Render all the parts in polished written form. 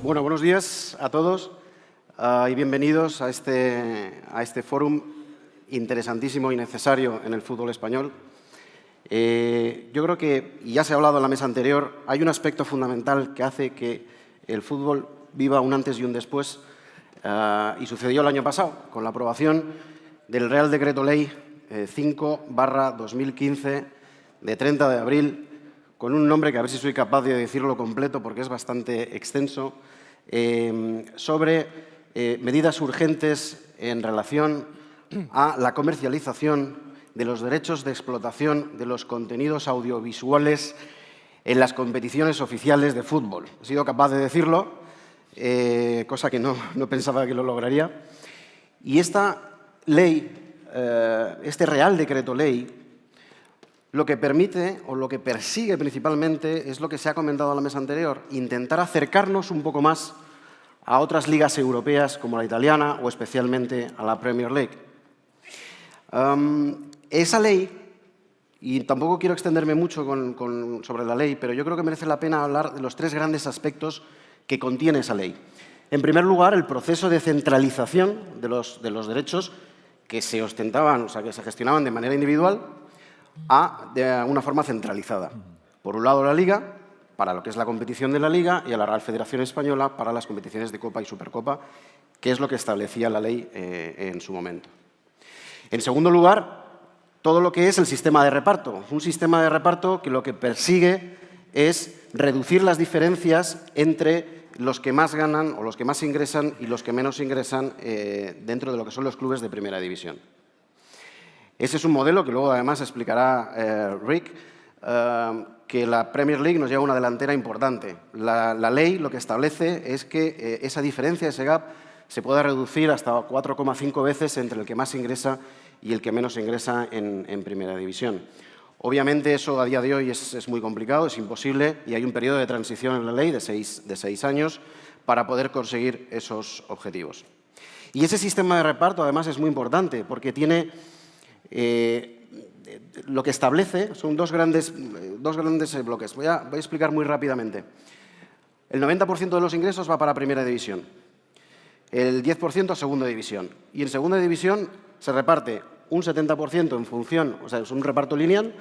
Bueno, buenos días a todos y bienvenidos a este fórum interesantísimo y necesario en el fútbol español. Yo creo que, y ya se ha hablado en la mesa anterior, hay un aspecto fundamental que hace que el fútbol viva un antes y un después, y sucedió el año pasado con la aprobación del Real Decreto Ley 5/2015 de 30 de abril, con un nombre que a ver si soy capaz de decirlo completo porque es bastante extenso, sobre medidas urgentes en relación a la comercialización de los derechos de explotación de los contenidos audiovisuales en las competiciones oficiales de fútbol. He sido capaz de decirlo, cosa que no pensaba que lo lograría. Y esta ley, este Real Decreto Ley, lo que permite o lo que persigue principalmente es lo que se ha comentado en la mesa anterior, intentar acercarnos un poco más a otras ligas europeas como la italiana o especialmente a la Premier League. Esa ley, y tampoco quiero extenderme mucho sobre la ley, pero yo creo que merece la pena hablar de los tres grandes aspectos que contiene esa ley. En primer lugar, el proceso de centralización de los derechos que se ostentaban, o sea, que se gestionaban de manera individual, de una forma centralizada. Por un lado, la Liga, para lo que es la competición de la Liga, y a la Real Federación Española para las competiciones de Copa y Supercopa, que es lo que establecía la ley en su momento. En segundo lugar, todo lo que es el sistema de reparto. Un sistema de reparto que lo que persigue es reducir las diferencias entre los que más ganan o los que más ingresan y los que menos ingresan dentro de lo que son los clubes de primera división. Ese es un modelo que luego además explicará Rick, que la Premier League nos lleva una delantera importante. La ley lo que establece es que esa diferencia, ese gap, se pueda reducir hasta 4,5 veces entre el que más ingresa y el que menos ingresa en primera división. Obviamente eso a día de hoy es muy complicado, es imposible, y hay un periodo de transición en la ley de seis años para poder conseguir esos objetivos. Y ese sistema de reparto además es muy importante porque tiene lo que establece son dos grandes bloques. Voy a explicar muy rápidamente. El 90% de los ingresos va para primera división, el 10% a segunda división. Y en segunda división se reparte un 70% en función, o sea, es un reparto lineal,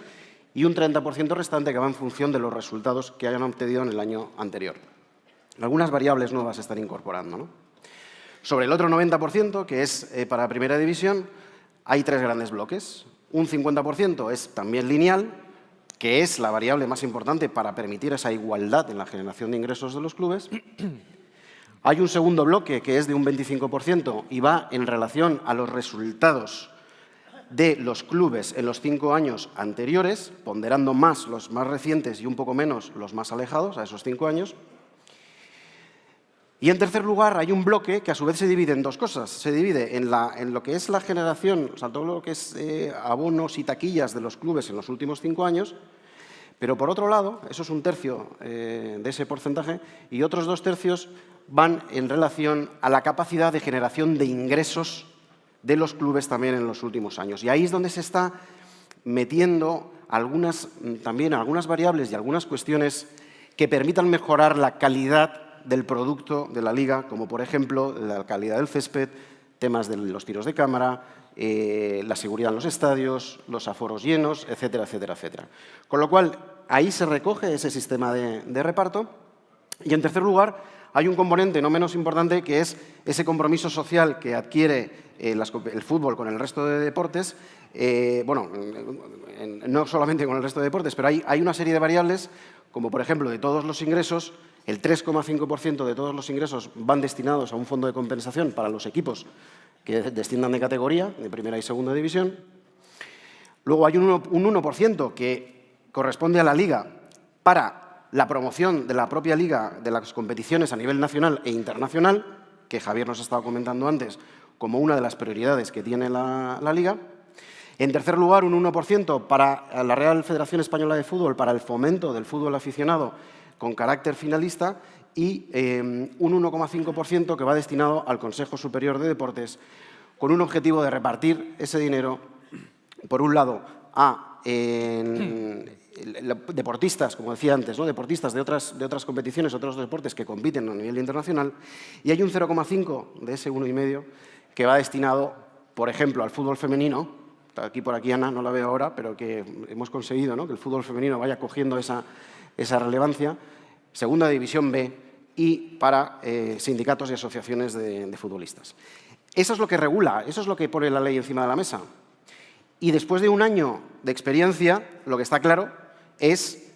y un 30% restante que va en función de los resultados que hayan obtenido en el año anterior. Algunas variables nuevas se están incorporando, ¿no? Sobre el otro 90%, que es para primera división, hay tres grandes bloques. Un 50% es también lineal, que es la variable más importante para permitir esa igualdad en la generación de ingresos de los clubes. Hay un segundo bloque que es de un 25% y va en relación a los resultados de los clubes en los 5 años anteriores, ponderando más los más recientes y un poco menos los más alejados a esos 5 años. Y en tercer lugar hay un bloque que a su vez se divide en dos cosas. Se divide en lo que es la generación, o sea, todo lo que es abonos y taquillas de los clubes en los últimos 5 años, pero por otro lado, eso es un tercio de ese porcentaje, y otros 2 tercios van en relación a la capacidad de generación de ingresos de los clubes también en los últimos años. Y ahí es donde se está metiendo también algunas variables y algunas cuestiones que permitan mejorar la calidad del producto de la Liga, como por ejemplo la calidad del césped, temas de los tiros de cámara, la seguridad en los estadios, los aforos llenos, etcétera, etcétera, etcétera. Con lo cual, ahí se recoge ese sistema de reparto. Y en tercer lugar, hay un componente no menos importante que es ese compromiso social que adquiere el fútbol con el resto de deportes. Bueno, no solamente con el resto de deportes, pero hay una serie de variables, como por ejemplo de todos los ingresos. El 3,5% de todos los ingresos van destinados a un fondo de compensación para los equipos que desciendan de categoría, de primera y segunda división. Luego hay un 1% que corresponde a la Liga para la promoción de la propia Liga, de las competiciones a nivel nacional e internacional, que Javier nos estaba comentando antes como una de las prioridades que tiene la Liga. En tercer lugar, un 1% para la Real Federación Española de Fútbol, para el fomento del fútbol aficionado con carácter finalista, y un 1,5% que va destinado al Consejo Superior de Deportes, con un objetivo de repartir ese dinero, por un lado, a deportistas, como decía antes, ¿no? Deportistas de otras competiciones, otros deportes que compiten a nivel internacional, y hay un 0,5 de ese 1,5 que va destinado, por ejemplo, al fútbol femenino. Aquí por aquí Ana, no la veo ahora, pero que hemos conseguido, ¿no?, que el fútbol femenino vaya cogiendo esa relevancia, Segunda División B, y para sindicatos y asociaciones de futbolistas. Eso es lo que regula, eso es lo que pone la ley encima de la mesa. Y después de un año de experiencia, lo que está claro es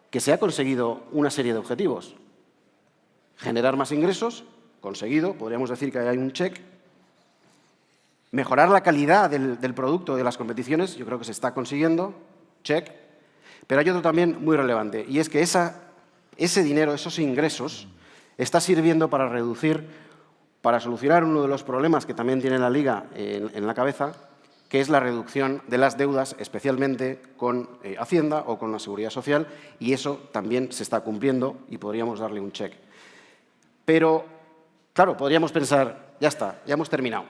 que se ha conseguido una serie de objetivos. Generar más ingresos, conseguido, podríamos decir que hay un check. Mejorar la calidad del producto de las competiciones, yo creo que se está consiguiendo, check. Pero hay otro también muy relevante, y es que ese dinero, esos ingresos, está sirviendo para solucionar uno de los problemas que también tiene la Liga en la cabeza, que es la reducción de las deudas, especialmente con Hacienda o con la Seguridad Social, y eso también se está cumpliendo y podríamos darle un check. Pero, claro, podríamos pensar, ya está, ya hemos terminado.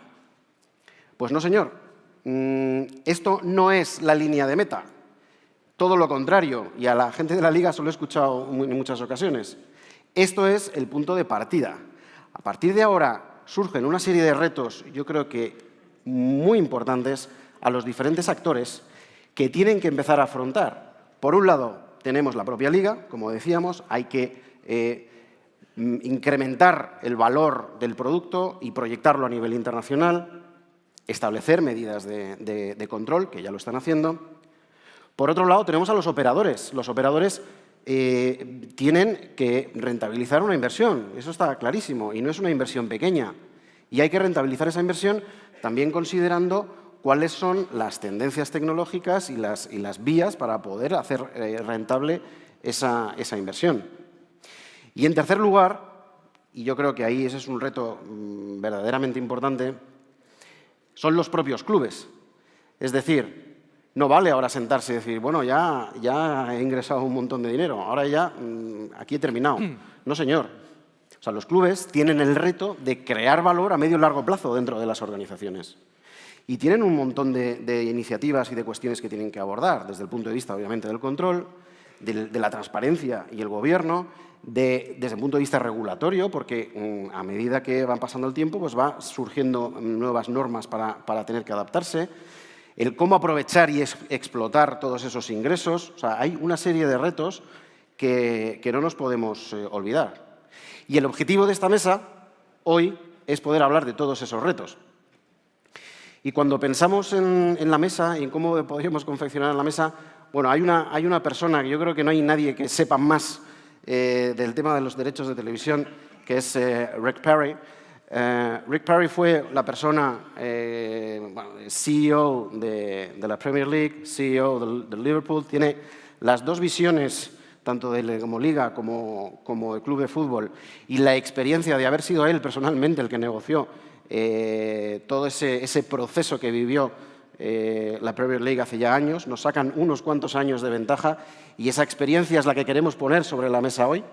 Pues no, señor. Esto no es la línea de meta. Todo lo contrario, y a la gente de la Liga se lo he escuchado en muchas ocasiones. Esto es el punto de partida. A partir de ahora surgen una serie de retos, yo creo que muy importantes, a los diferentes actores que tienen que empezar a afrontar. Por un lado, tenemos la propia Liga, como decíamos, hay que incrementar el valor del producto y proyectarlo a nivel internacional, establecer medidas de control, que ya lo están haciendo. Por otro lado, tenemos a los operadores. Los operadores tienen que rentabilizar una inversión, eso está clarísimo, y no es una inversión pequeña. Y hay que rentabilizar esa inversión también considerando cuáles son las tendencias tecnológicas y las vías para poder hacer rentable esa inversión. Y en tercer lugar, y yo creo que ahí ese es un reto verdaderamente importante, son los propios clubes. Es decir, no vale ahora sentarse y decir, bueno, ya he ingresado un montón de dinero, ahora ya aquí he terminado. No, señor. O sea, los clubes tienen el reto de crear valor a medio y largo plazo dentro de las organizaciones. Y tienen un montón de iniciativas y de cuestiones que tienen que abordar, desde el punto de vista, obviamente, del control, de la transparencia y el gobierno, desde el punto de vista regulatorio, porque a medida que va pasando el tiempo, pues va surgiendo nuevas normas para tener que adaptarse, el cómo aprovechar y explotar todos esos ingresos. O sea, hay una serie de retos que no nos podemos olvidar. Y el objetivo de esta mesa hoy es poder hablar de todos esos retos. Y cuando pensamos en la mesa y en cómo podríamos confeccionar la mesa, bueno, hay una persona que yo creo que no hay nadie que sepa más del tema de los derechos de televisión, que es Rick Parry. Rick Parry fue la persona, CEO de la Premier League, CEO de Liverpool, tiene las dos visiones, tanto como Liga como de club de fútbol, y la experiencia de haber sido él personalmente el que negoció todo ese proceso que vivió la Premier League hace ya años. Nos sacan unos cuantos años de ventaja y esa experiencia es la que queremos poner sobre la mesa hoy.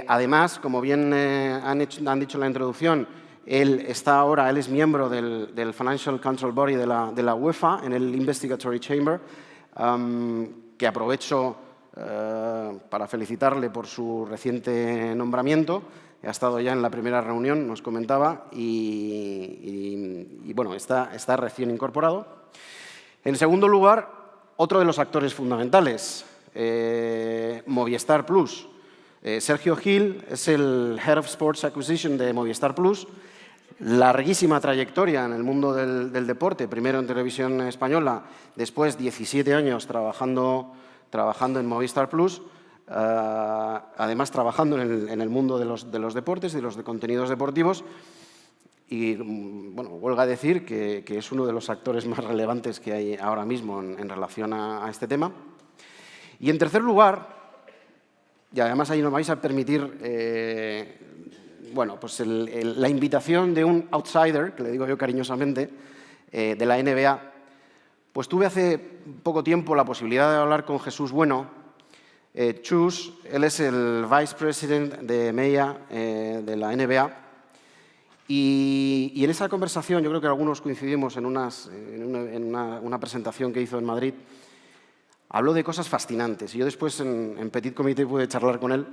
Además, como bien han dicho en la introducción, él es miembro del Financial Control Body de la UEFA, en el Investigatory Chamber, que aprovecho para felicitarle por su reciente nombramiento. Ha estado ya en la primera reunión, nos comentaba, y bueno, está recién incorporado. En segundo lugar, otro de los actores fundamentales, Movistar Plus. Sergio Gil es el Head of Sports Acquisition de Movistar Plus. Larguísima trayectoria en el mundo del deporte, primero en Televisión Española, después 17 años trabajando en Movistar Plus, además trabajando en el mundo de los deportes y de los contenidos deportivos. Y bueno, vuelvo a decir que es uno de los actores más relevantes que hay ahora mismo en relación a este tema. Y en tercer lugar, y además ahí nos vais a permitir bueno, pues la invitación de un outsider, que le digo yo cariñosamente, de la NBA. Pues tuve hace poco tiempo la posibilidad de hablar con Jesús Bueno. Chus, él es el Vice President de MEIA de la NBA. Y en esa conversación, yo creo que algunos coincidimos en una presentación que hizo en Madrid, habló de cosas fascinantes. Y yo después en Petit Comité pude charlar con él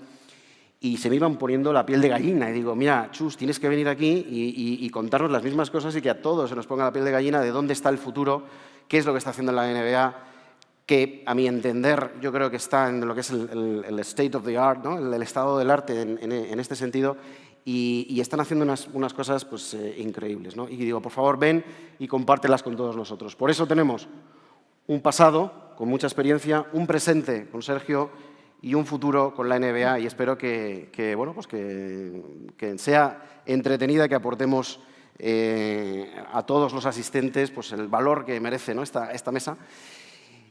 y se me iban poniendo la piel de gallina. Y digo, mira, Chus, tienes que venir aquí y contarnos las mismas cosas y que a todos se nos ponga la piel de gallina de dónde está el futuro, qué es lo que está haciendo la NBA, que a mi entender yo creo que está en lo que es el state of the art, ¿no? el estado del arte en este sentido, y están haciendo unas cosas pues, increíbles, ¿no? Y digo, por favor, ven y compártelas con todos nosotros. Por eso tenemos un pasado con mucha experiencia, un presente con Sergio y un futuro con la NBA, y espero que sea entretenida, que aportemos a todos los asistentes pues, el valor que merece, ¿no? esta mesa.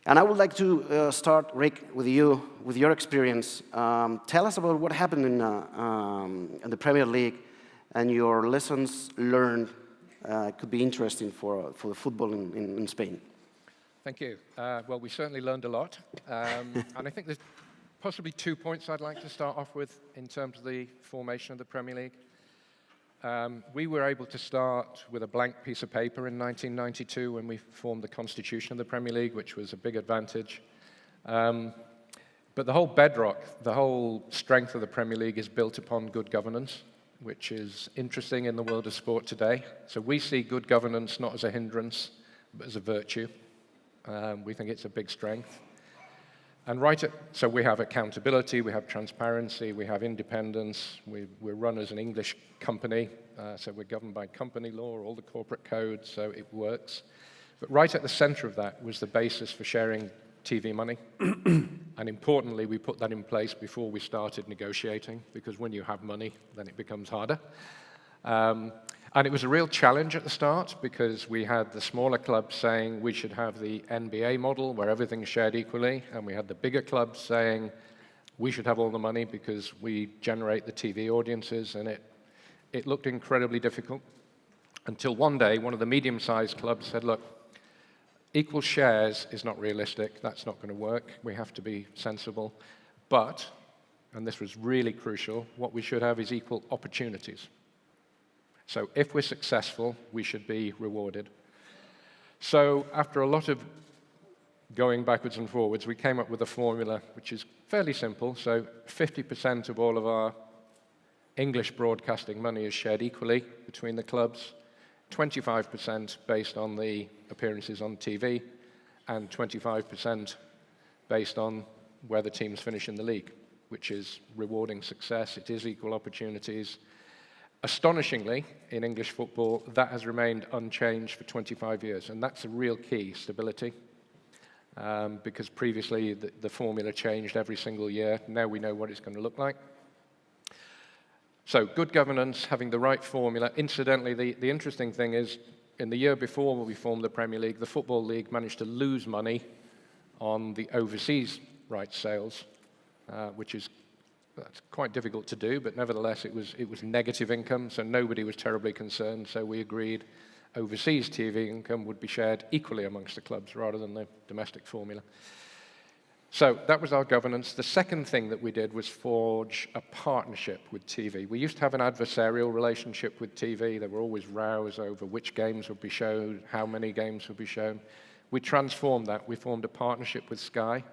And I would like to start, Rick, with you, with your experience. Tell us about what happened in the Premier League and your lessons learned. Could be interesting for the football in Spain. Thank you. Well, we certainly learned a lot. And I think there's possibly 2 points I'd like to start off with in terms of the formation of the Premier League. We were able to start with a blank piece of paper in 1992 when we formed the constitution of the Premier League, which was a big advantage. But the whole bedrock, the whole strength of the Premier League is built upon good governance, which is interesting in the world of sport today. So we see good governance not as a hindrance, but as a virtue. We think it's a big strength. And so we have accountability, we have transparency, we have independence. We're run as an English company, so we're governed by company law, all the corporate codes, so it works. But right at the center of that was the basis for sharing TV money. And importantly, we put that in place before we started negotiating, because when you have money, then it becomes harder. And it was a real challenge at the start, because we had the smaller clubs saying we should have the NBA model where everything's shared equally, and we had the bigger clubs saying we should have all the money because we generate the TV audiences, and it looked incredibly difficult until one day one of the medium-sized clubs said, look, equal shares is not realistic, that's not going to work, we have to be sensible, but, and this was really crucial, what we should have is equal opportunities. So if we're successful, we should be rewarded. So after a lot of going backwards and forwards, we came up with a formula which is fairly simple. So 50% of all of our English broadcasting money is shared equally between the clubs, 25% based on the appearances on TV, and 25% based on where the teams finish in the league, which is rewarding success. It is equal opportunities. Astonishingly, in English football, that has remained unchanged for 25 years, and that's a real key, stability, because previously the formula changed every single year. Now we know what it's going to look like. So good governance, having the right formula. Incidentally, the interesting thing is, in the year before when we formed the Premier League, the Football League managed to lose money on the overseas rights sales, which is that's quite difficult to do, but nevertheless it was negative income, so nobody was terribly concerned. So we agreed overseas TV income would be shared equally amongst the clubs rather than the domestic formula. So that was our governance. The second thing that we did was forge a partnership with TV. We used to have an adversarial relationship with TV. There were always rows over which games would be shown, how many games would be shown. We transformed that. We formed a partnership with Sky.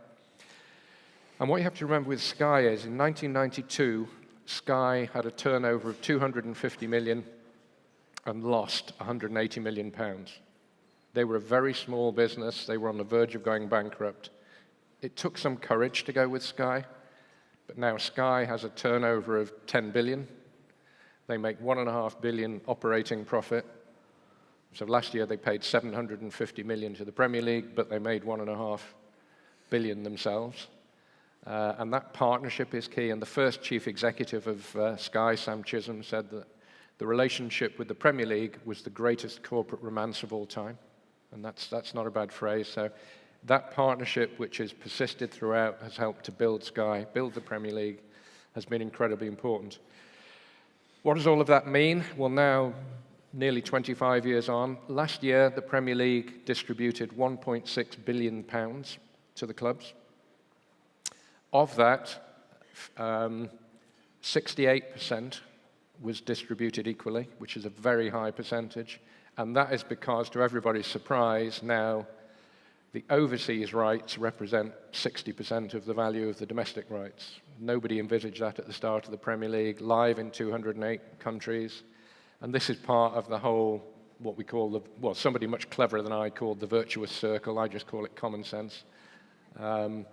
And what you have to remember with Sky is, in 1992, Sky had a turnover of 250 million and lost 180 million pounds. They were a very small business. They were on the verge of going bankrupt. It took some courage to go with Sky, but now Sky has a turnover of 10 billion. They make 1.5 billion operating profit. So last year they paid 750 million to the Premier League, but they made 1.5 billion themselves. And that partnership is key. And the first chief executive of Sky, Sam Chisholm, said that the relationship with the Premier League was the greatest corporate romance of all time. And that's not a bad phrase. So that partnership, which has persisted throughout, has helped to build Sky, build the Premier League, has been incredibly important. What does all of that mean? Well, now, nearly 25 years on, last year the Premier League distributed £1.6 billion to the clubs. Of that, 68% was distributed equally, which is a very high percentage. And that is because, to everybody's surprise, now The overseas rights represent 60% of the value of the domestic rights. Nobody envisaged that at the start of the Premier League, live in 208 countries. And this is part of the whole, what we call the, well, somebody much cleverer than I called the virtuous circle. I just call it common sense. The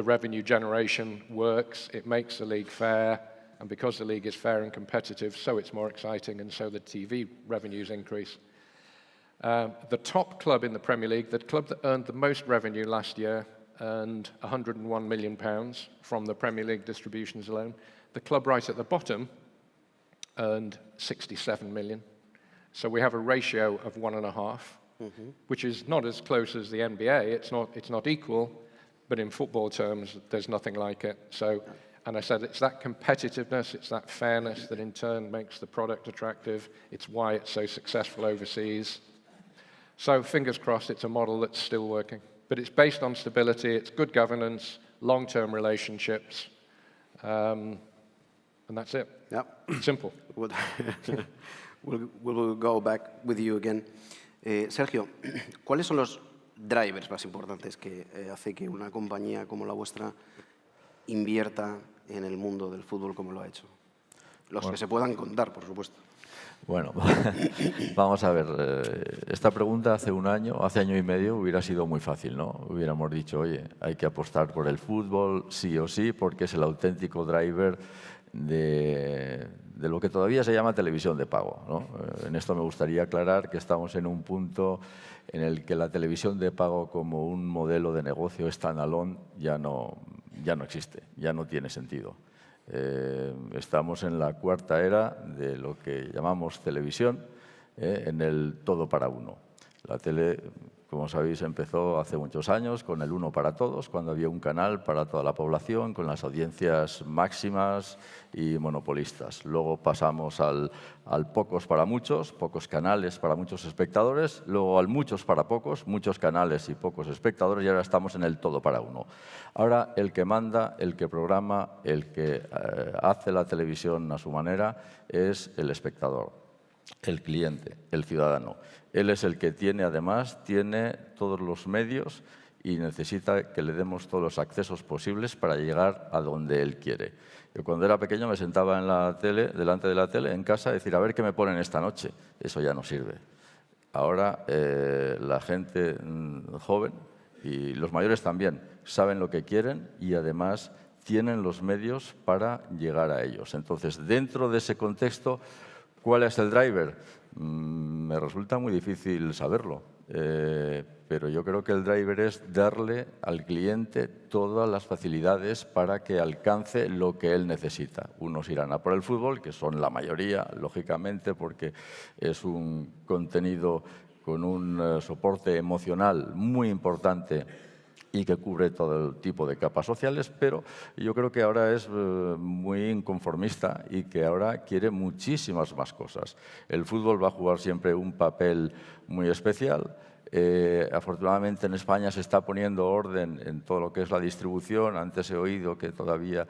revenue generation works, it makes the league fair, and because the league is fair and competitive, so it's more exciting, and so the TV revenues increase. The top club in the Premier League, the club that earned the most revenue last year, earned £101 million from the Premier League distributions alone. The club right at the bottom earned 67 million. So we have a ratio of 1.5, which is not as close as the NBA. It's not equal, but in football terms, there's nothing like it. So, and I said it's that competitiveness, it's that fairness that in turn makes the product attractive. It's why it's so successful overseas. So fingers crossed, it's a model that's still working. But it's based on stability, it's good governance, long-term relationships, and that's it. Yeah. Simple. We'll go back with you again. Sergio, ¿cuáles son los drivers más importantes que hace que una compañía como la vuestra invierta en el mundo del fútbol como lo ha hecho? Los que se puedan contar, por supuesto. Bueno, vamos a ver, esta pregunta hace año y medio hubiera sido muy fácil, ¿no? Hubiéramos dicho, oye, hay que apostar por el fútbol sí o sí porque es el auténtico driver de lo que todavía se llama televisión de pago, ¿no? En esto me gustaría aclarar que estamos en un punto en el que la televisión de pago como un modelo de negocio standalone ya no existe, ya no tiene sentido. Estamos en la cuarta era de lo que llamamos televisión, en el todo para uno. La tele, como sabéis, empezó hace muchos años con el uno para todos, cuando había un canal para toda la población, con las audiencias máximas y monopolistas. Luego pasamos al pocos para muchos, pocos canales para muchos espectadores, luego al muchos para pocos, muchos canales y pocos espectadores, y ahora estamos en el todo para uno. Ahora el que manda, el que programa, el que hace la televisión a su manera es el espectador, el cliente, el ciudadano. Él es el que además tiene todos los medios y necesita que le demos todos los accesos posibles para llegar a donde él quiere. Yo cuando era pequeño me sentaba en la tele, delante de la tele, en casa, a decir, a ver qué me ponen esta noche. Eso ya no sirve. Ahora la gente joven y los mayores también saben lo que quieren y además tienen los medios para llegar a ellos. Entonces, dentro de ese contexto, ¿cuál es el driver? Me resulta muy difícil saberlo, pero yo creo que el driver es darle al cliente todas las facilidades para que alcance lo que él necesita. Unos irán a por el fútbol, que son la mayoría, lógicamente, porque es un contenido con un soporte emocional muy importante y que cubre todo el tipo de capas sociales, pero yo creo que ahora es muy inconformista y que ahora quiere muchísimas más cosas. El fútbol va a jugar siempre un papel muy especial. Afortunadamente en España se está poniendo orden en todo lo que es la distribución. Antes he oído que todavía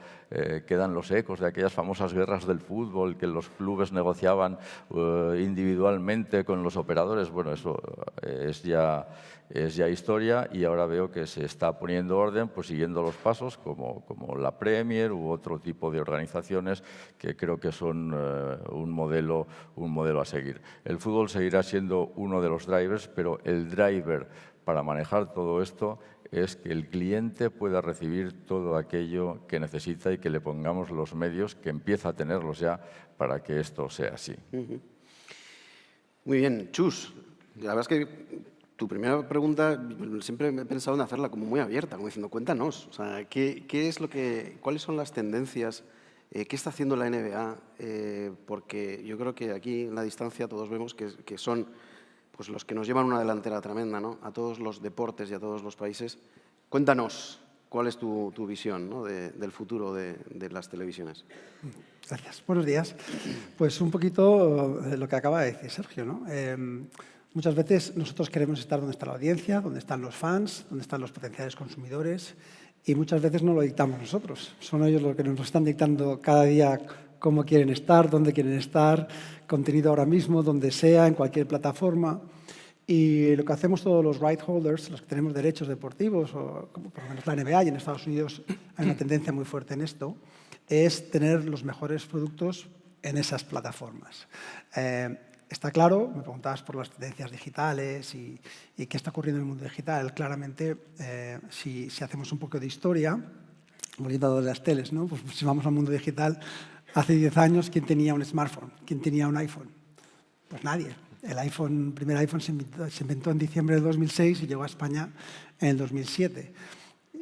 quedan los ecos de aquellas famosas guerras del fútbol que los clubes negociaban individualmente con los operadores. Bueno, eso es ya historia y ahora veo que se está poniendo orden pues siguiendo los pasos como la Premier u otro tipo de organizaciones que creo que son un modelo a seguir. El fútbol seguirá siendo uno de los drivers, pero el driver para manejar todo esto es que el cliente pueda recibir todo aquello que necesita y que le pongamos los medios, que empieza a tenerlos ya, para que esto sea así. Muy bien. Chus, la verdad es que tu primera pregunta siempre he pensado en hacerla como muy abierta, como diciendo, cuéntanos, o sea, ¿cuáles son las tendencias? ¿Qué está haciendo la NBA? Porque yo creo que aquí en la distancia todos vemos que son pues, los que nos llevan una delantera tremenda, ¿no? A todos los deportes y a todos los países. Cuéntanos, ¿cuál es tu visión, ¿no? del futuro de las televisiones? Gracias. Buenos días. Pues un poquito lo que acaba de decir Sergio, ¿no? Muchas veces nosotros queremos estar donde está la audiencia, donde están los fans, donde están los potenciales consumidores y muchas veces no lo dictamos nosotros. Son ellos los que nos están dictando cada día cómo quieren estar, dónde quieren estar, contenido ahora mismo, donde sea, en cualquier plataforma. Y lo que hacemos todos los right holders, los que tenemos derechos deportivos, o como por lo menos la NBA, y en Estados Unidos hay una tendencia muy fuerte en esto, es tener los mejores productos en esas plataformas. Está claro, me preguntabas por las tendencias digitales y qué está ocurriendo en el mundo digital. Claramente, si hacemos un poco de historia, volviendo a las teles, ¿no? Pues si vamos al mundo digital, hace 10 años, ¿quién tenía un smartphone? ¿Quién tenía un iPhone? Pues nadie. El primer iPhone se inventó en diciembre de 2006 y llegó a España en el 2007.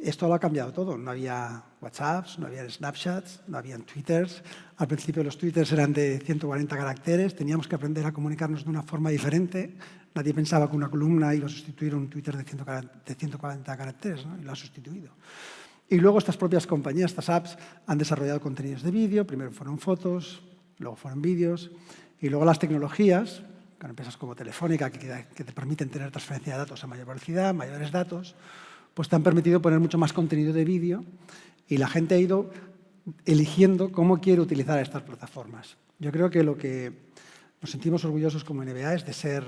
Esto lo ha cambiado todo. No había WhatsApps, no había Snapchats, no había Twitters. Al principio los Twitters eran de 140 caracteres. Teníamos que aprender a comunicarnos de una forma diferente. Nadie pensaba que una columna iba a sustituir un Twitter de 140 caracteres, ¿no? Y lo ha sustituido. Y luego estas propias compañías, estas apps, han desarrollado contenidos de vídeo. Primero fueron fotos, luego fueron vídeos. Y luego las tecnologías, con empresas como Telefónica, que te permiten tener transferencia de datos a mayor velocidad, mayores datos, pues te han permitido poner mucho más contenido de vídeo y la gente ha ido eligiendo cómo quiere utilizar estas plataformas. Yo creo que lo que nos sentimos orgullosos como NBA es de ser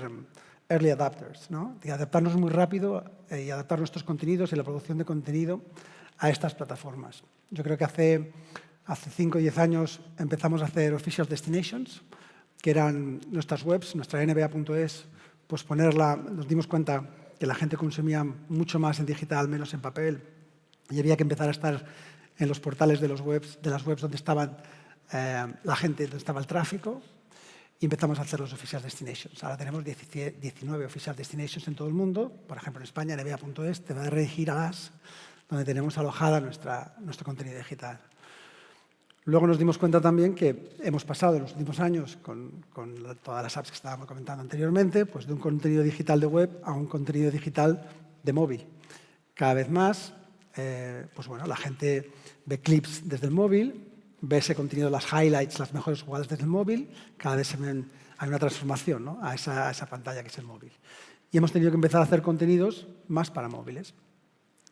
early adapters, ¿no? De adaptarnos muy rápido y adaptar nuestros contenidos y la producción de contenido a estas plataformas. Yo creo que hace 5 o 10 años empezamos a hacer official destinations, que eran nuestras webs, nuestra nba.es, pues nos dimos cuenta que la gente consumía mucho más en digital, menos en papel, y había que empezar a estar en los portales de las webs donde estaban la gente, donde estaba el tráfico, y empezamos a hacer los official destinations. Ahora tenemos 19 official destinations en todo el mundo. Por ejemplo, en España, nba.es te va a dirigir a las donde tenemos alojada nuestro contenido digital. Luego nos dimos cuenta también que hemos pasado en los últimos años, con todas las apps que estábamos comentando anteriormente, pues de un contenido digital de web a un contenido digital de móvil. Cada vez más, pues bueno, la gente ve clips desde el móvil, ve ese contenido, las highlights, las mejores jugadas desde el móvil, cada vez hay una transformación, ¿no? a esa pantalla que es el móvil. Y hemos tenido que empezar a hacer contenidos más para móviles.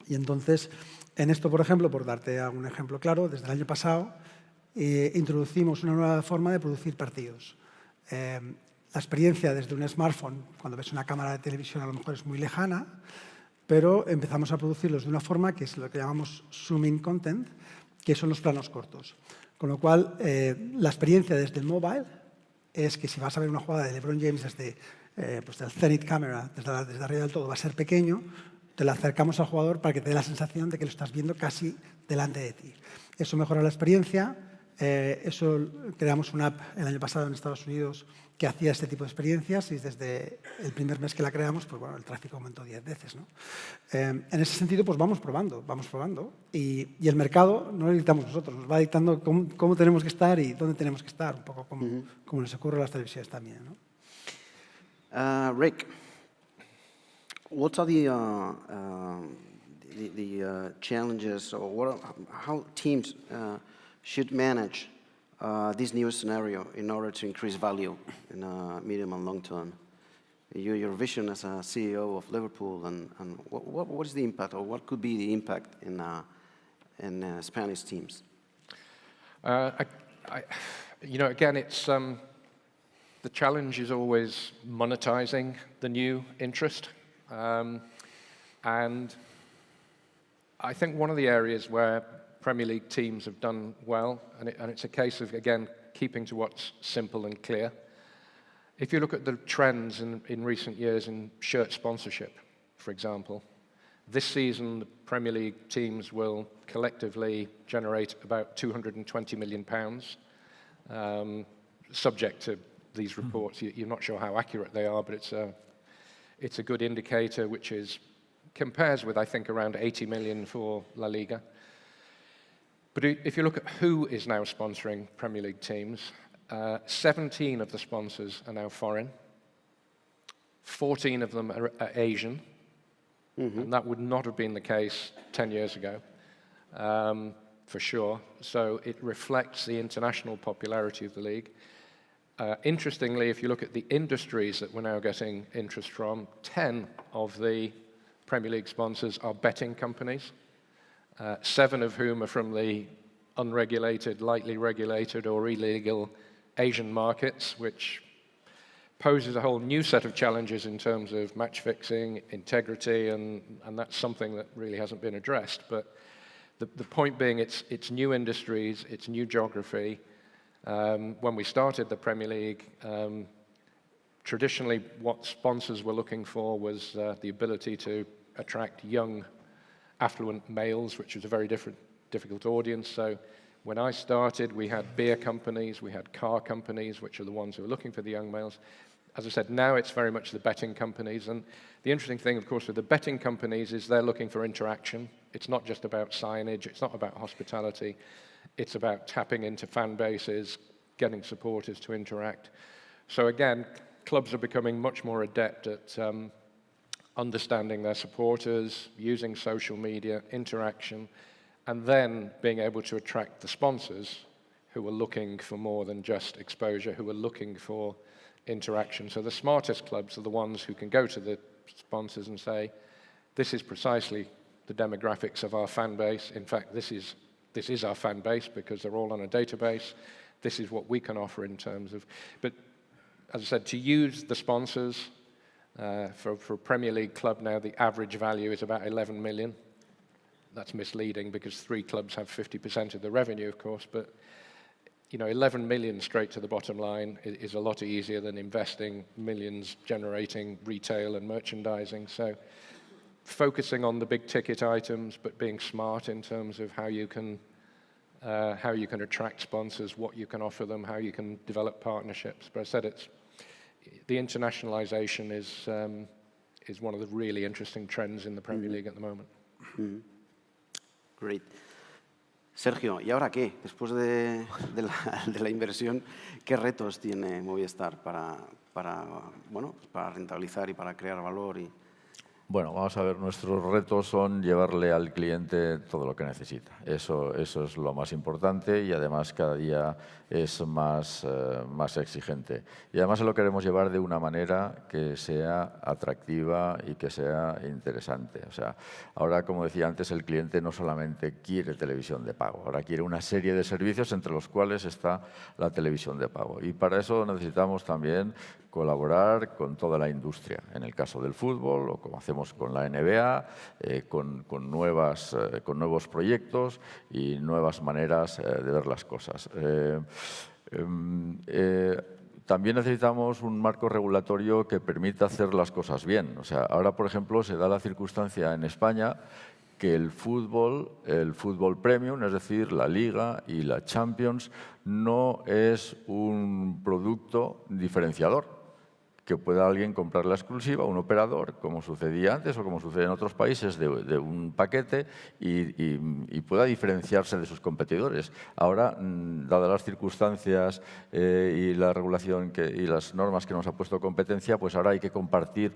Y entonces, en esto, por ejemplo, por darte algún ejemplo claro, desde el año pasado, introducimos una nueva forma de producir partidos. La experiencia desde un smartphone, cuando ves una cámara de televisión, a lo mejor es muy lejana, pero empezamos a producirlos de una forma que es lo que llamamos zoom-in content, que son los planos cortos. Con lo cual, la experiencia desde el mobile es que si vas a ver una jugada de LeBron James desde el Zenith Camera, desde arriba del todo, va a ser pequeño, te la acercamos al jugador para que te dé la sensación de que lo estás viendo casi delante de ti. Eso mejora la experiencia. Creamos una app el año pasado en Estados Unidos que hacía este tipo de experiencias y desde el primer mes que la creamos, pues bueno, el tráfico aumentó 10 veces, ¿no? En ese sentido, pues vamos probando. Y el mercado no lo dictamos nosotros, nos va dictando cómo tenemos que estar y dónde tenemos que estar, un poco como les ocurre a las televisiones también, ¿no? Rick, what are the challenges or how teams should manage this new scenario in order to increase value in medium and long term? Your vision as a CEO of Liverpool, and what is the impact, or what could be the impact in Spanish teams? Again, it's the challenge is always monetizing the new interest, and I think one of the areas where Premier League teams have done well, and it's a case of, again, keeping to what's simple and clear. If you look at the trends in recent years in shirt sponsorship, for example, this season the Premier League teams will collectively generate about £220 million, subject to these reports. You're not sure how accurate they are, but it's a good indicator, which compares with, I think, around 80 million for La Liga. But if you look at who is now sponsoring Premier League teams, 17 of the sponsors are now foreign. 14 of them are Asian. Mm-hmm. And that would not have been the case 10 years ago, for sure. So it reflects the international popularity of the league. Interestingly, if you look at the industries that we're now getting interest from, 10 of the Premier League sponsors are betting companies. 7 of whom are from the unregulated, lightly regulated, or illegal Asian markets, which poses a whole new set of challenges in terms of match fixing, integrity, and that's something that really hasn't been addressed. But the point being, it's new industries, it's new geography. When we started the Premier League, traditionally what sponsors were looking for was the ability to attract young, affluent males, which was a very difficult audience. So when I started, we had beer companies, we had car companies, which are the ones who are looking for the young males. As I said, now it's very much the betting companies. And the interesting thing, of course, with the betting companies is they're looking for interaction. It's not just about signage, it's not about hospitality. It's about tapping into fan bases, getting supporters to interact. So again, clubs are becoming much more adept at understanding their supporters, using social media, interaction, and then being able to attract the sponsors who are looking for more than just exposure, who are looking for interaction. So the smartest clubs are the ones who can go to the sponsors and say, this is precisely the demographics of our fan base. In fact, this is our fan base because they're all on a database. This is what we can offer in terms of, but as I said, to use the sponsors, for a Premier League club now, the average value is about 11 million. That's misleading because 3 clubs have 50% of the revenue, of course, but 11 million straight to the bottom line is a lot easier than investing millions generating retail and merchandising. So focusing on the big ticket items, but being smart in terms of how you can attract sponsors, what you can offer them, how you can develop partnerships. But I said the internationalization is one of the really interesting trends in the Premier League at the moment. Great. Sergio, ¿y ahora qué? Después de la inversión, ¿qué retos tiene Movistar para rentabilizar y para crear valor? Bueno, vamos a ver, nuestros retos son llevarle al cliente todo lo que necesita. Eso es lo más importante y además cada día es más exigente. Y además lo queremos llevar de una manera que sea atractiva y que sea interesante. O sea, ahora, como decía antes, el cliente no solamente quiere televisión de pago, ahora quiere una serie de servicios entre los cuales está la televisión de pago. Y para eso necesitamos también colaborar con toda la industria, en el caso del fútbol o como hacemos con la NBA, con nuevos proyectos y nuevas maneras de ver las cosas. También necesitamos un marco regulatorio que permita hacer las cosas bien. O sea, ahora, por ejemplo, se da la circunstancia en España que el fútbol premium, es decir, la Liga y la Champions, no es un producto diferenciador, que pueda alguien comprar la exclusiva, un operador, como sucedía antes o como sucede en otros países, de un paquete y pueda diferenciarse de sus competidores. Ahora, dadas las circunstancias y la regulación y las normas que nos ha puesto competencia, pues ahora hay que compartir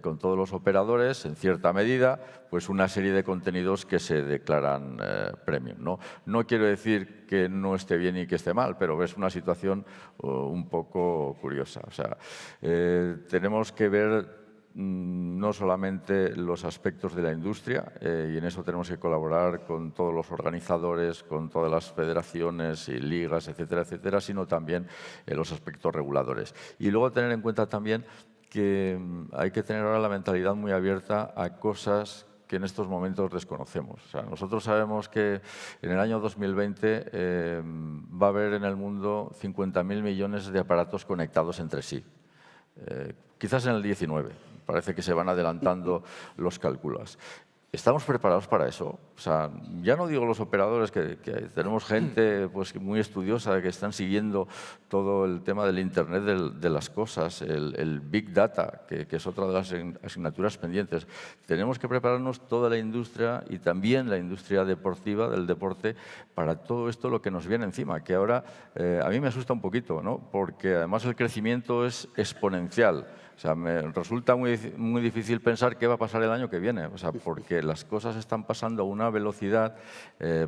con todos los operadores, en cierta medida, pues una serie de contenidos que se declaran premium. No quiero decir que no esté bien y que esté mal, pero es una situación un poco curiosa. O sea, tenemos que ver no solamente los aspectos de la industria, y en eso tenemos que colaborar con todos los organizadores, con todas las federaciones y ligas, etcétera, etcétera, sino también los aspectos reguladores. Y luego tener en cuenta también que hay que tener ahora la mentalidad muy abierta a cosas que en estos momentos desconocemos. O sea, nosotros sabemos que en el año 2020 va a haber en el mundo 50.000 millones de aparatos conectados entre sí. Quizás en el 19, parece que se van adelantando los cálculos. ¿Estamos preparados para eso? O sea, ya no digo los operadores, que tenemos gente pues, muy estudiosa que están siguiendo todo el tema del Internet de las cosas, el Big Data, que es otra de las asignaturas pendientes. Tenemos que prepararnos toda la industria y también la industria deportiva, del deporte, para todo esto lo que nos viene encima, que ahora a mí me asusta un poquito, ¿no? Porque además el crecimiento es exponencial. O sea, me resulta muy difícil pensar qué va a pasar el año que viene, o sea, porque las cosas están pasando a una velocidad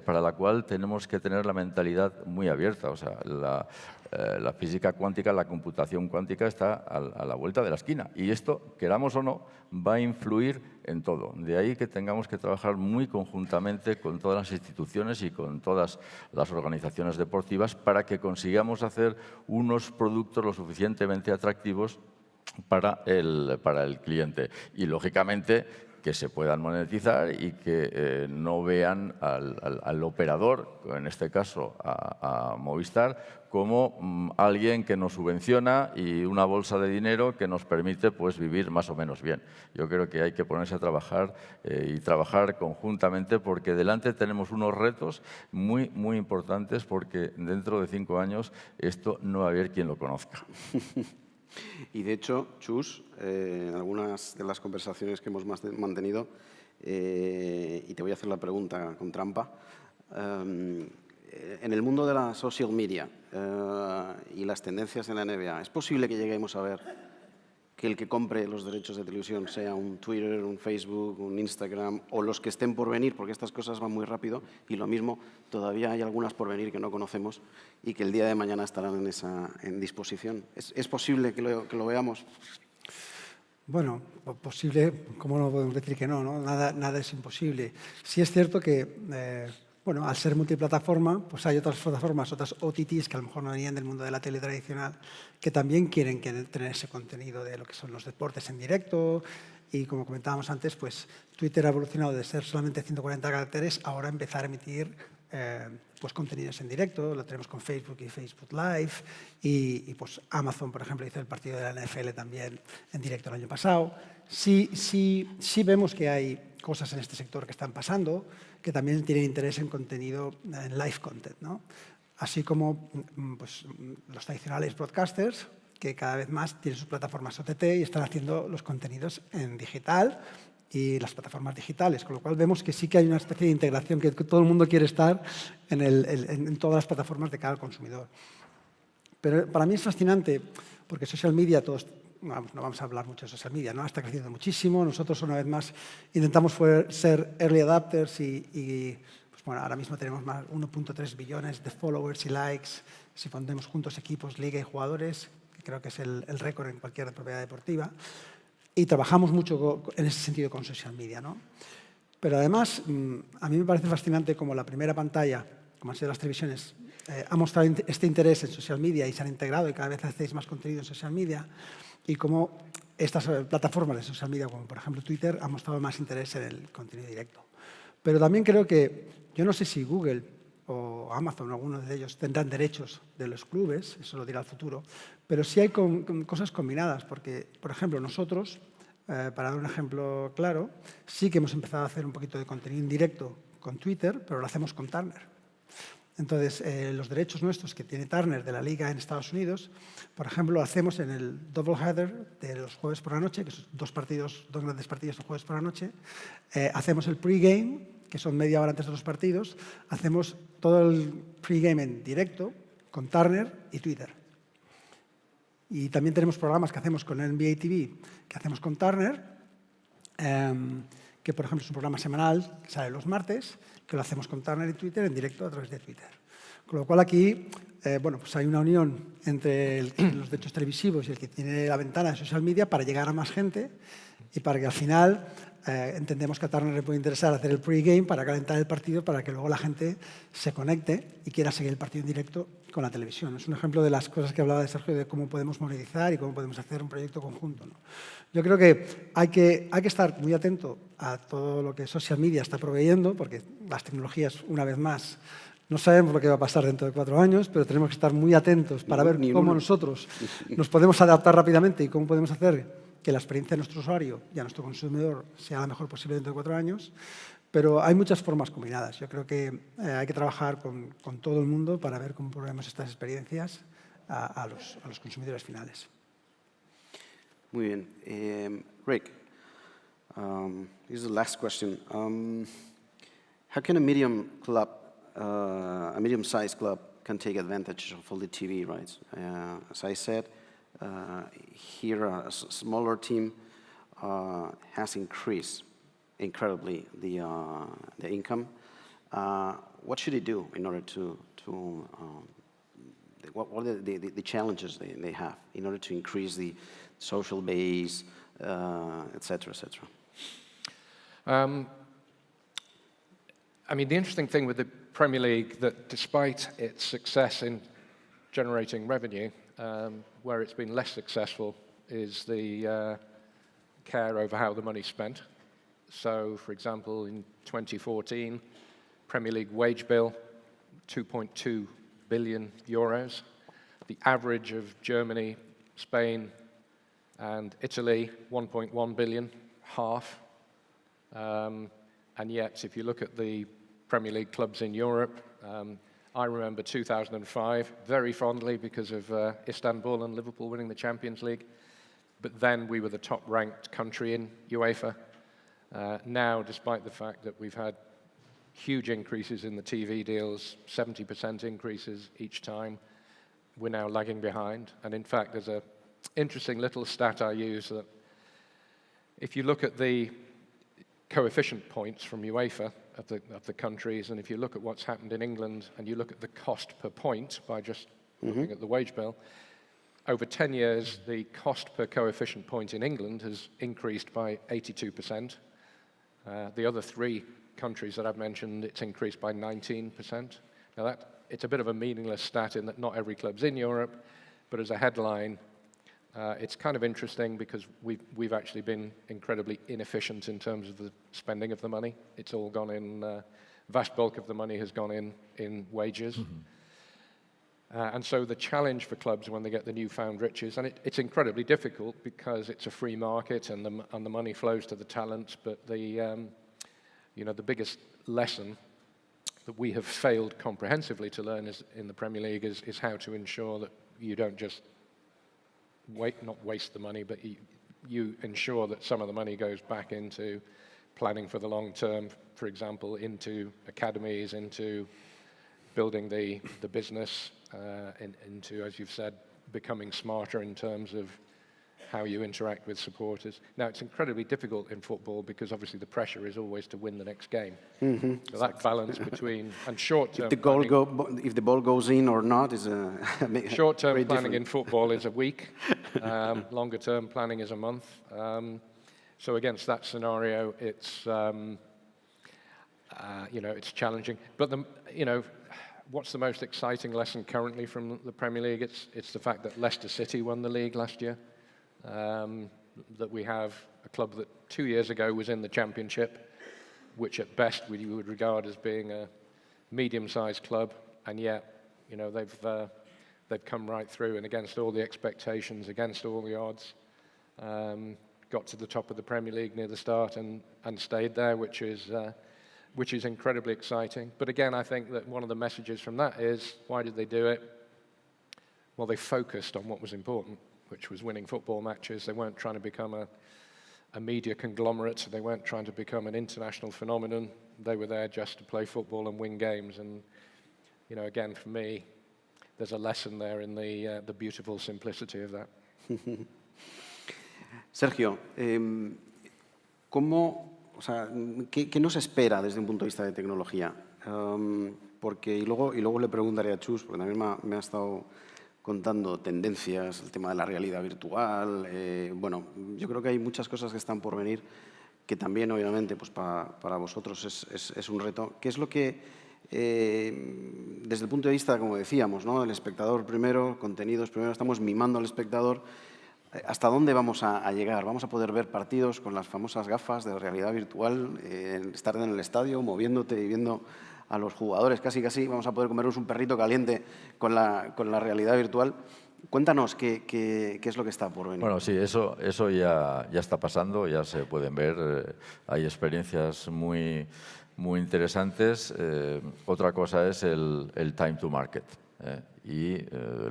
para la cual tenemos que tener la mentalidad muy abierta. O sea, la física cuántica, la computación cuántica está a la vuelta de la esquina. Y esto, queramos o no, va a influir en todo. De ahí que tengamos que trabajar muy conjuntamente con todas las instituciones y con todas las organizaciones deportivas para que consigamos hacer unos productos lo suficientemente atractivos para el cliente. Y, lógicamente, que se puedan monetizar y que no vean al operador, en este caso a Movistar, como alguien que nos subvenciona y una bolsa de dinero que nos permite pues, vivir más o menos bien. Yo creo que hay que ponerse a trabajar y trabajar conjuntamente porque delante tenemos unos retos muy, muy importantes porque dentro de 5 años esto no va a haber quien lo conozca. Y de hecho, Chus, en algunas de las conversaciones que hemos mantenido, y te voy a hacer la pregunta con trampa, en el mundo de la social media y las tendencias en la NBA, ¿es posible que lleguemos a ver que el que compre los derechos de televisión sea un Twitter, un Facebook, un Instagram o los que estén por venir, porque estas cosas van muy rápido y lo mismo, todavía hay algunas por venir que no conocemos y que el día de mañana estarán en disposición? ¿Es posible que lo veamos? Bueno, posible, ¿cómo no podemos decir que no? Nada es imposible. Sí es cierto que, al ser multiplataforma, pues hay otras plataformas, otras OTTs que a lo mejor no venían del mundo de la tele tradicional, que también quieren tener ese contenido de lo que son los deportes en directo. Y como comentábamos antes, pues Twitter ha evolucionado de ser solamente 140 caracteres, ahora empezar a emitir pues contenidos en directo. Lo tenemos con Facebook y Facebook Live. Y pues Amazon, por ejemplo, hizo el partido de la NFL también en directo el año pasado. Sí vemos que hay cosas en este sector que están pasando, que también tienen interés en contenido, en live content, ¿no? Así como pues, los tradicionales broadcasters, que cada vez más tienen sus plataformas OTT y están haciendo los contenidos en digital y las plataformas digitales, con lo cual vemos que sí que hay una especie de integración, que todo el mundo quiere estar en todas las plataformas de cada consumidor. Pero para mí es fascinante, porque social media, no vamos a hablar mucho de social media, ¿no? Está creciendo muchísimo. Nosotros, una vez más, intentamos ser early adapters y pues, bueno, ahora mismo tenemos más 1.3 billones de followers y likes. Si pondremos juntos equipos, liga y jugadores, que creo que es el récord en cualquier propiedad deportiva. Y trabajamos mucho en ese sentido con social media, ¿no? Pero además, a mí me parece fascinante como la primera pantalla, como han sido las televisiones, ha mostrado este interés en social media y se han integrado y cada vez hacéis más contenido en social media, y cómo estas plataformas de social media, como por ejemplo Twitter, han mostrado más interés en el contenido directo. Pero también creo que, yo no sé si Google o Amazon, algunos de ellos, tendrán derechos de los clubes, eso lo dirá el futuro, pero sí hay cosas combinadas, porque, por ejemplo, nosotros, para dar un ejemplo claro, sí que hemos empezado a hacer un poquito de contenido indirecto con Twitter, pero lo hacemos con Turner. Entonces, los derechos nuestros que tiene Turner de la liga en Estados Unidos, por ejemplo, lo hacemos en el doubleheader de los jueves por la noche, que son dos grandes partidos los jueves por la noche. Hacemos el pregame, que son media hora antes de los partidos. Hacemos todo el pregame en directo con Turner y Twitter. Y también tenemos programas que hacemos con NBA TV, que hacemos con Turner, que por ejemplo es un programa semanal que sale los martes, que lo hacemos con Turner y Twitter en directo a través de Twitter. Con lo cual aquí pues hay una unión entre los derechos televisivos y el que tiene la ventana de social media para llegar a más gente y para que al final entendemos que a Turner le puede interesar hacer el pregame para calentar el partido, para que luego la gente se conecte y quiera seguir el partido en directo con la televisión. Es un ejemplo de las cosas que hablaba de Sergio, de cómo podemos monetizar y cómo podemos hacer un proyecto conjunto, ¿no? Yo creo que hay que estar muy atento a todo lo que social media está proveyendo, porque las tecnologías, una vez más, no sabemos lo que va a pasar dentro de 4 años, pero tenemos que estar muy atentos para ver cómo nosotros nos podemos adaptar rápidamente y cómo podemos hacer que la experiencia de nuestro usuario y a nuestro consumidor sea la mejor posible dentro de 4 años. Pero hay muchas formas combinadas. Yo creo que hay que trabajar con todo el mundo para ver cómo proveemos estas experiencias a los consumidores finales. Muy bien. Rick, this is the last question. How can a medium-sized club can take advantage of all the TV rights? As I said, here a smaller team has increased incredibly the income. What should it do in order to what are the challenges they have in order to increase the social base, et cetera, et cetera? I mean, the interesting thing with the Premier League, that despite its success in generating revenue, where it's been less successful is the care over how the money's spent. So, for example, in 2014, Premier League wage bill, 2.2 billion euros. The average of Germany, Spain, and Italy, 1.1 billion, half. And yet, if you look at the Premier League clubs in Europe, I remember 2005 very fondly because of Istanbul and Liverpool winning the Champions League. But then we were the top-ranked country in UEFA. Now, despite the fact that we've had huge increases in the TV deals, 70% increases each time, we're now lagging behind. And in fact, there's an interesting little stat I use that if you look at the coefficient points from UEFA of the countries, and if you look at what's happened in England and you look at the cost per point by just looking at the wage bill, over 10 years, the cost per coefficient point in England has increased by 82%. The other three countries that I've mentioned, it's increased by 19%. Now it's a bit of a meaningless stat in that not every club's in Europe, but as a headline, it's kind of interesting because we've actually been incredibly inefficient in terms of the spending of the money. It's all gone in, vast bulk of the money has gone in wages. And so the challenge for clubs when they get the newfound riches, and it's incredibly difficult because it's a free market and the money flows to the talent, but the biggest lesson that we have failed comprehensively to learn in the Premier League is how to ensure that you don't just not waste the money, but you ensure that some of the money goes back into planning for the long term, for example, into academies, into building the business, into, as you've said, becoming smarter in terms of how you interact with supporters. Now, it's incredibly difficult in football because obviously the pressure is always to win the next game. So that balance between, and short-term If the ball goes in or not is a short-term planning in football is a week. Longer-term planning is a month. So against that scenario, it's it's challenging. But what's the most exciting lesson currently from the Premier League? It's the fact that Leicester City won the league last year. That we have a club that 2 years ago was in the Championship, which at best we would regard as being a medium-sized club, and yet, they've come right through and against all the expectations, against all the odds, got to the top of the Premier League near the start and stayed there, which is incredibly exciting. But again, I think that one of the messages from that is, why did they do it? Well, they focused on what was important, which was winning football matches. They weren't trying to become a media conglomerate. They weren't trying to become an international phenomenon. They were there just to play football and win games. And, again, for me, there's a lesson there in the beautiful simplicity of that. Sergio, ¿qué nos espera desde un punto de vista de tecnología? Y luego le preguntaré a Chus, porque también me ha estado contando tendencias, el tema de la realidad virtual. Yo creo que hay muchas cosas que están por venir que también, obviamente, pues para vosotros es un reto. ¿Qué es lo que, desde el punto de vista, como decíamos, ¿no? El espectador primero, contenidos primero, estamos mimando al espectador? ¿Hasta dónde vamos a llegar? ¿Vamos a poder ver partidos con las famosas gafas de realidad virtual, estar en el estadio, moviéndote y viendo a los jugadores casi? Vamos a poder comernos un perrito caliente con la realidad virtual. Cuéntanos qué es lo que está por venir. Bueno, sí, eso ya está pasando, ya se pueden ver. Hay experiencias muy interesantes. Otra cosa es el time to market y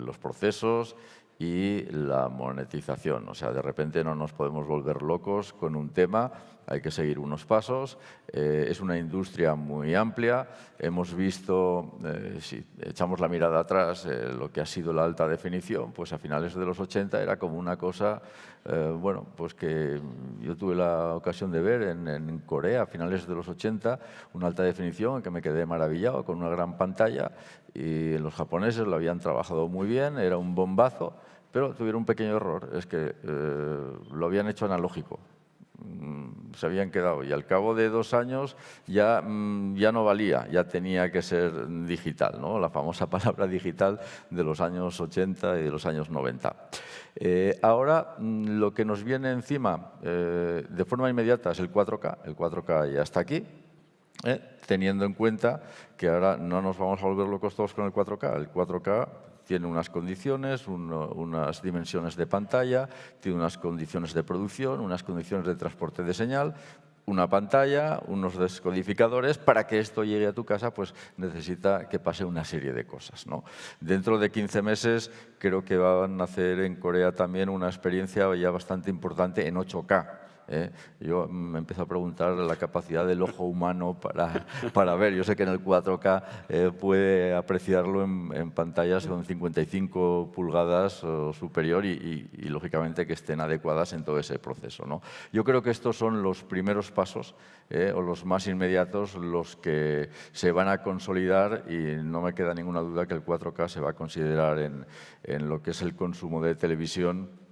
los procesos y la monetización. O sea, de repente no nos podemos volver locos con un tema hay que seguir unos pasos. Es una industria muy amplia. Hemos visto, si echamos la mirada atrás, lo que ha sido la alta definición, pues a finales de los 80 era como una cosa, bueno, pues que yo tuve la ocasión de ver en Corea a finales de los 80, una alta definición que me quedé maravillado con una gran pantalla, y los japoneses lo habían trabajado muy bien, era un bombazo, pero tuvieron un pequeño error, es que lo habían hecho analógico. Se habían quedado y al cabo de 2 años ya no valía, ya tenía que ser digital, ¿no? La famosa palabra digital de los años 80 y de los años 90. Ahora lo que nos viene encima de forma inmediata es el 4K. El 4K ya está aquí. Teniendo en cuenta que ahora no nos vamos a volver locos todos con el 4K. El 4K tiene unas condiciones, unas dimensiones de pantalla, tiene unas condiciones de producción, unas condiciones de transporte de señal, una pantalla, unos descodificadores. Para que esto llegue a tu casa, pues necesita que pase una serie de cosas, ¿no? Dentro de 15 meses creo que van a hacer en Corea también una experiencia ya bastante importante en 8K. Yo me empiezo a preguntar la capacidad del ojo humano para ver. Yo sé que en el 4K puede apreciarlo en pantallas con 55 pulgadas o superior y lógicamente que estén adecuadas en todo ese proceso, ¿no? Yo creo que estos son los primeros pasos o los más inmediatos, los que se van a consolidar, y no me queda ninguna duda que el 4K se va a considerar en lo que es el consumo de televisión,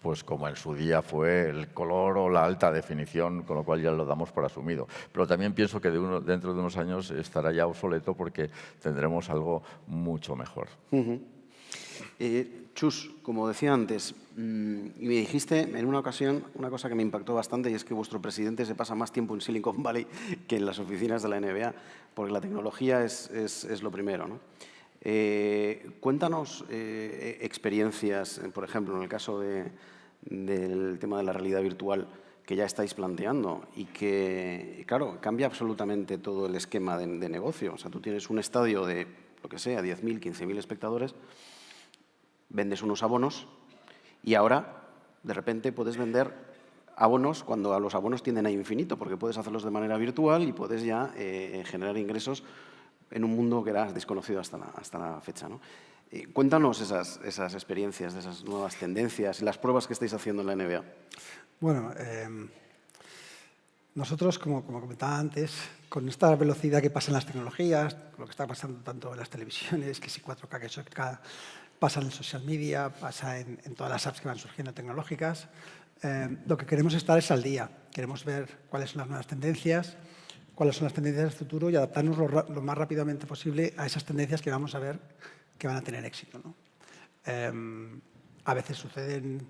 pues como en su día fue el color o la alta definición, con lo cual ya lo damos por asumido. Pero también pienso que dentro de unos años estará ya obsoleto porque tendremos algo mucho mejor. Chus, como decía antes, y me dijiste en una ocasión una cosa que me impactó bastante, y es que vuestro presidente se pasa más tiempo en Silicon Valley que en las oficinas de la NBA, porque la tecnología es lo primero, ¿no? Cuéntanos experiencias, por ejemplo, en el caso del tema de la realidad virtual que ya estáis planteando y que, claro, cambia absolutamente todo el esquema de negocio. O sea, tú tienes un estadio de, lo que sea, 10.000, 15.000 espectadores, vendes unos abonos y ahora, de repente, puedes vender abonos cuando a los abonos tienden a infinito, porque puedes hacerlos de manera virtual y puedes ya generar ingresos en un mundo que era desconocido hasta la fecha, ¿no? Cuéntanos esas experiencias, de esas nuevas tendencias y las pruebas que estáis haciendo en la NBA. Bueno, nosotros, como comentaba antes, con esta velocidad que pasa en las tecnologías, lo que está pasando tanto en las televisiones, que si 4K, que 8K, pasa en el social media, pasa en todas las apps que van surgiendo tecnológicas, lo que queremos estar es al día. Queremos ver cuáles son las nuevas tendencias, cuáles son las tendencias del futuro y adaptarnos lo más rápidamente posible a esas tendencias que vamos a ver que van a tener éxito, ¿no? A veces suceden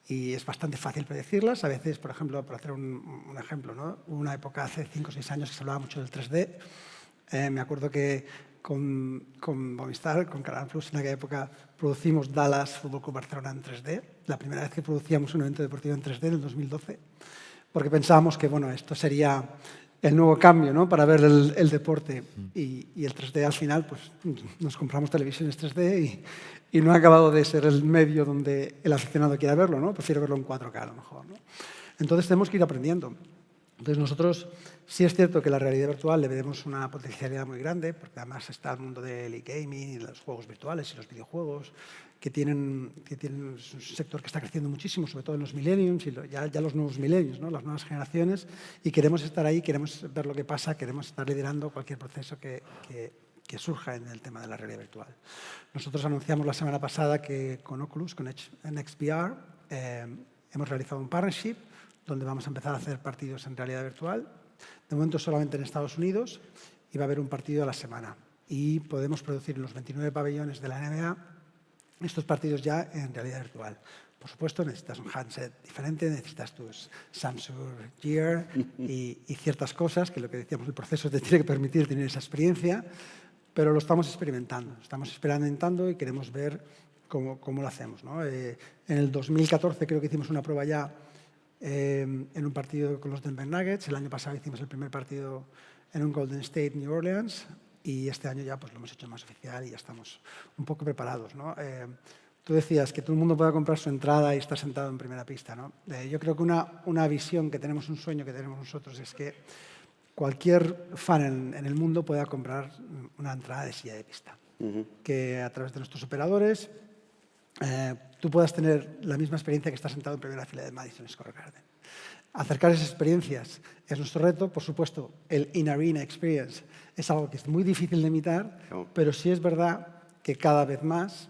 y es bastante fácil predecirlas. A veces, por ejemplo, por hacer un ejemplo, ¿no? Hubo una época hace 5 o 6 años que se hablaba mucho del 3D. Me acuerdo que con Movistar, con Canal Plus, en aquella época producimos Dallas Fútbol Club Barcelona en 3D. La primera vez que producíamos un evento deportivo en 3D en el 2012, porque pensábamos que, bueno, esto sería el nuevo cambio, ¿no?, para ver el deporte. Y el 3D al final, pues nos compramos televisiones 3D y no ha acabado de ser el medio donde el aficionado quiera verlo, ¿no? Prefiero verlo en 4K a lo mejor, ¿no? Entonces tenemos que ir aprendiendo. Entonces nosotros sí es cierto que la realidad virtual le veremos una potencialidad muy grande, porque además está el mundo del e-gaming, los juegos virtuales y los videojuegos, que tienen un sector que está creciendo muchísimo, sobre todo en los millennials y ya los nuevos millennials, ¿no?, las nuevas generaciones, y queremos estar ahí, queremos ver lo que pasa, queremos estar liderando cualquier proceso que surja en el tema de la realidad virtual. Nosotros anunciamos la semana pasada que con Oculus, con NXVR, hemos realizado un partnership donde vamos a empezar a hacer partidos en realidad virtual. De momento solamente en Estados Unidos, y va a haber un partido a la semana. Y podemos producir en los 29 pabellones de la NBA estos partidos ya en realidad virtual. Por supuesto, necesitas un handset diferente, necesitas tus Samsung Gear y ciertas cosas que, lo que decíamos, el proceso te tiene que permitir tener esa experiencia, pero lo estamos experimentando. Estamos experimentando y queremos ver cómo lo hacemos, ¿no? En el 2014 creo que hicimos una prueba ya en un partido con los Denver Nuggets. El año pasado hicimos el primer partido en un Golden State New Orleans, y este año ya pues lo hemos hecho más oficial y ya estamos un poco preparados, ¿no? Tú decías que todo el mundo pueda comprar su entrada y estar sentado en primera pista, ¿no? Yo creo que una visión que tenemos, un sueño que tenemos nosotros es que cualquier fan en el mundo pueda comprar una entrada de silla de pista. Que a través de nuestros operadores tú puedas tener la misma experiencia que estar sentado en primera fila de Madison Square Garden. Acercar esas experiencias es nuestro reto. Por supuesto, el in-arena experience es algo que es muy difícil de imitar, pero sí es verdad que cada vez más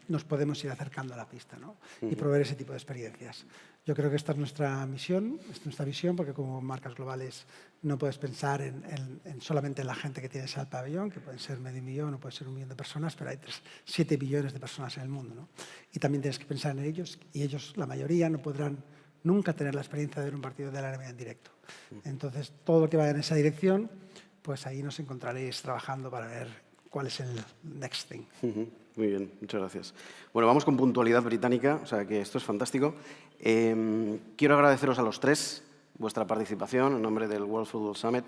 nos podemos ir acercando a la pista, ¿no? Y proveer ese tipo de experiencias. Yo creo que esta es nuestra misión, es nuestra visión, porque como marcas globales no puedes pensar solamente en la gente que tienes al pabellón, que pueden ser 500.000 o puede ser 1 millón de personas, pero hay 7 billones de personas en el mundo, ¿no? Y también tienes que pensar en ellos, y ellos, la mayoría, no podrán nunca tener la experiencia de ver un partido de la NBA en directo. Entonces, todo lo que vaya en esa dirección, pues ahí nos encontraréis trabajando para ver cuál es el next thing. Muy bien, muchas gracias. Bueno, vamos con puntualidad británica, o sea que esto es fantástico. Quiero agradeceros a los tres vuestra participación en nombre del World Football Summit.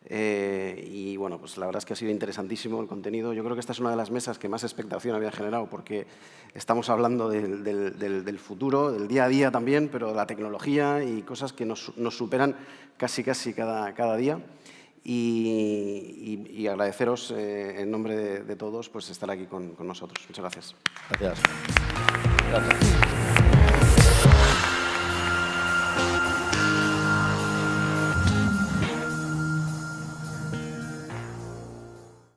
Y bueno, pues la verdad es que ha sido interesantísimo el contenido. Yo creo que esta es una de las mesas que más expectación había generado, porque estamos hablando del futuro, del día a día también, pero de la tecnología y cosas que nos superan casi cada día. Y agradeceros en nombre de todos pues estar aquí con nosotros. Muchas gracias. Gracias. Gracias.